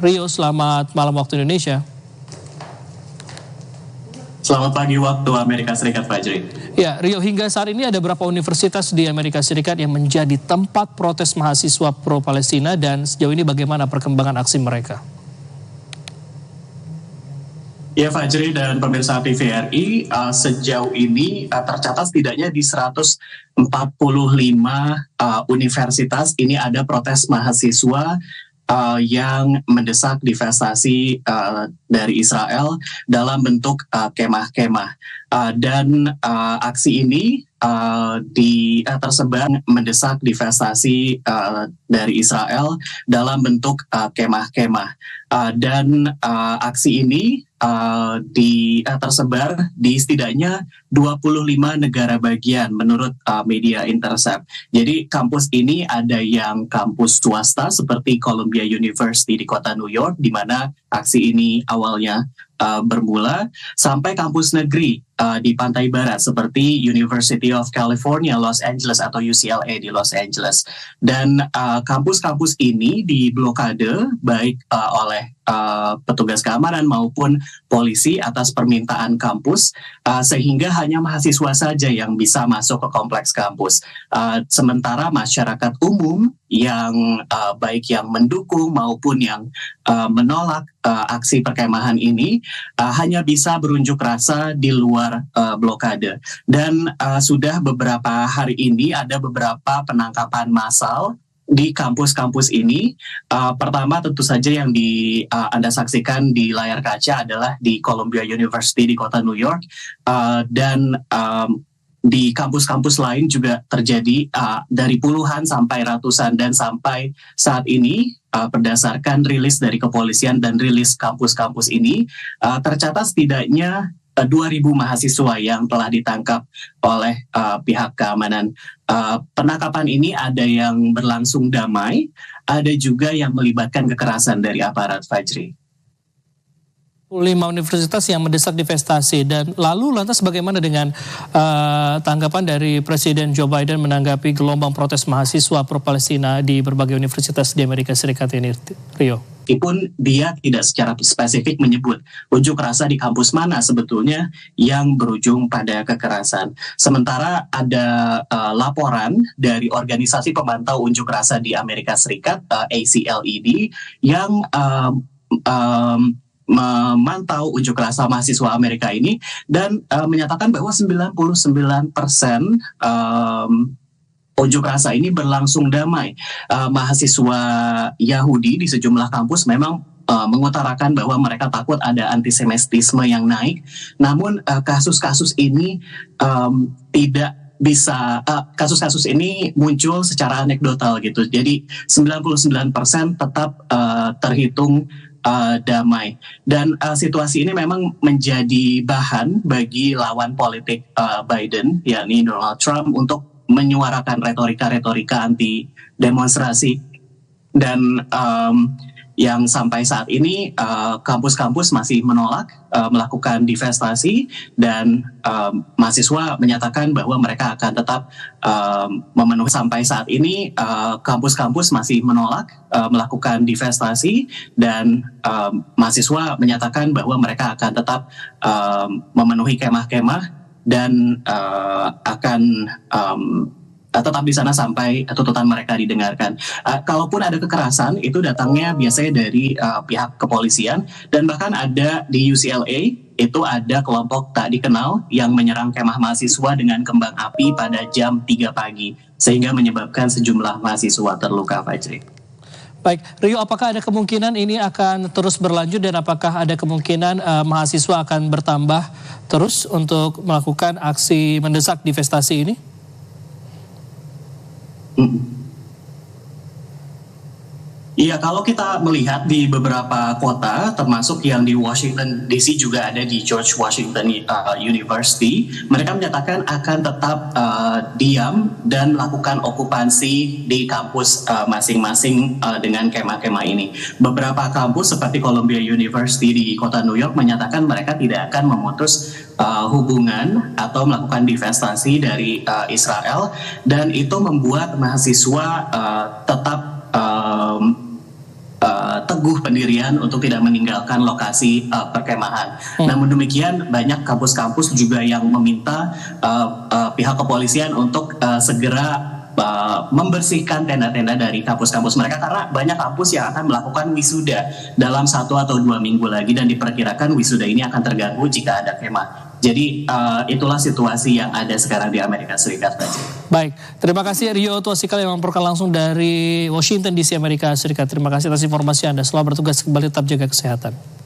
Rio, selamat malam waktu Indonesia. Selamat pagi waktu Amerika Serikat, Fajri. Ya, Rio, hingga saat ini ada beberapa universitas di Amerika Serikat yang menjadi tempat protes mahasiswa pro-Palestina, dan sejauh ini bagaimana perkembangan aksi mereka? Ya, Fajri dan pemirsa TVRI, sejauh ini tercatat setidaknya di 145 universitas ini ada protes mahasiswa yang mendesak divestasi dari Israel dalam bentuk kemah-kemah. Dan aksi ini tersebar mendesak divestasi dari Israel dalam bentuk kemah-kemah. Dan aksi ini tersebar di setidaknya 25 negara bagian menurut media Intercept. Jadi kampus ini ada yang kampus swasta seperti Columbia University di kota New York, di mana aksi ini awalnya bermula, sampai kampus negeri di pantai barat seperti University of California Los Angeles atau UCLA di Los Angeles. Dan kampus-kampus ini diblokade baik oleh petugas keamanan maupun polisi atas permintaan kampus, sehingga hanya mahasiswa saja yang bisa masuk ke kompleks kampus. Sementara masyarakat umum yang baik yang mendukung maupun yang menolak aksi perkemahan ini hanya bisa berunjuk rasa di luar blokade. Dan sudah beberapa hari ini ada beberapa penangkapan massal di kampus-kampus ini. Pertama tentu saja yang Anda saksikan di layar kaca adalah di Columbia University di kota New York, dan di kampus-kampus lain juga terjadi dari puluhan sampai ratusan, dan sampai saat ini berdasarkan rilis dari kepolisian dan rilis kampus-kampus ini tercatat setidaknya 2.000 mahasiswa yang telah ditangkap oleh pihak keamanan. Penangkapan ini ada yang berlangsung damai, ada juga yang melibatkan kekerasan dari aparat, Fajri. 5 universitas yang mendesak divestasi, dan lalu lantas bagaimana dengan tanggapan dari Presiden Joe Biden menanggapi gelombang protes mahasiswa pro-Palestina di berbagai universitas di Amerika Serikat ini, Rio? Meskipun dia tidak secara spesifik menyebut unjuk rasa di kampus mana sebetulnya yang berujung pada kekerasan. Sementara ada laporan dari organisasi pemantau unjuk rasa di Amerika Serikat, ACLED, yang memantau unjuk rasa mahasiswa Amerika ini dan menyatakan bahwa 99% unjuk rasa ini berlangsung damai. Mahasiswa Yahudi di sejumlah kampus memang mengutarakan bahwa mereka takut ada antisemitisme yang naik. Namun kasus-kasus ini tidak bisa, kasus-kasus ini muncul secara anekdotal gitu. Jadi 99% tetap terhitung damai. Dan situasi ini memang menjadi bahan bagi lawan politik Biden, yakni Donald Trump, untuk menyuarakan retorika-retorika anti demonstrasi. Dan yang sampai saat ini kampus-kampus masih menolak melakukan divestasi, dan mahasiswa menyatakan bahwa mereka akan tetap memenuhi. Sampai saat ini kampus-kampus masih menolak melakukan divestasi, dan mahasiswa menyatakan bahwa mereka akan tetap memenuhi kemah-kemah dan akan tetap di sana sampai tuntutan mereka didengarkan. Kalaupun ada kekerasan, itu datangnya biasanya dari pihak kepolisian, dan bahkan ada di UCLA itu ada kelompok tak dikenal yang menyerang kemah mahasiswa dengan kembang api pada jam 3 pagi, sehingga menyebabkan sejumlah mahasiswa terluka, Fajri. Baik, Rio, apakah ada kemungkinan ini akan terus berlanjut, dan apakah ada kemungkinan mahasiswa akan bertambah terus untuk melakukan aksi mendesak divestasi ini? Iya, kalau kita melihat di beberapa kota, termasuk yang di Washington DC juga ada di George Washington University, mereka menyatakan akan tetap diam dan melakukan okupansi di kampus masing-masing dengan kemah-kemah ini. Beberapa kampus seperti Columbia University di kota New York menyatakan mereka tidak akan memutus hubungan atau melakukan divestasi dari Israel, dan itu membuat mahasiswa tetap teguh pendirian untuk tidak meninggalkan lokasi perkemahan. Namun demikian banyak kampus-kampus juga yang meminta pihak kepolisian untuk segera membersihkan tenda-tenda dari kampus-kampus mereka, karena banyak kampus yang akan melakukan wisuda dalam 1 atau 2 minggu lagi, dan diperkirakan wisuda ini akan terganggu jika ada kemah. Jadi itulah situasi yang ada sekarang di Amerika Serikat. Baik, terima kasih Rio Tuasikal yang melaporkan langsung dari Washington DC, Amerika Serikat. Terima kasih atas informasi Anda. Selamat bertugas kembali, tetap jaga kesehatan.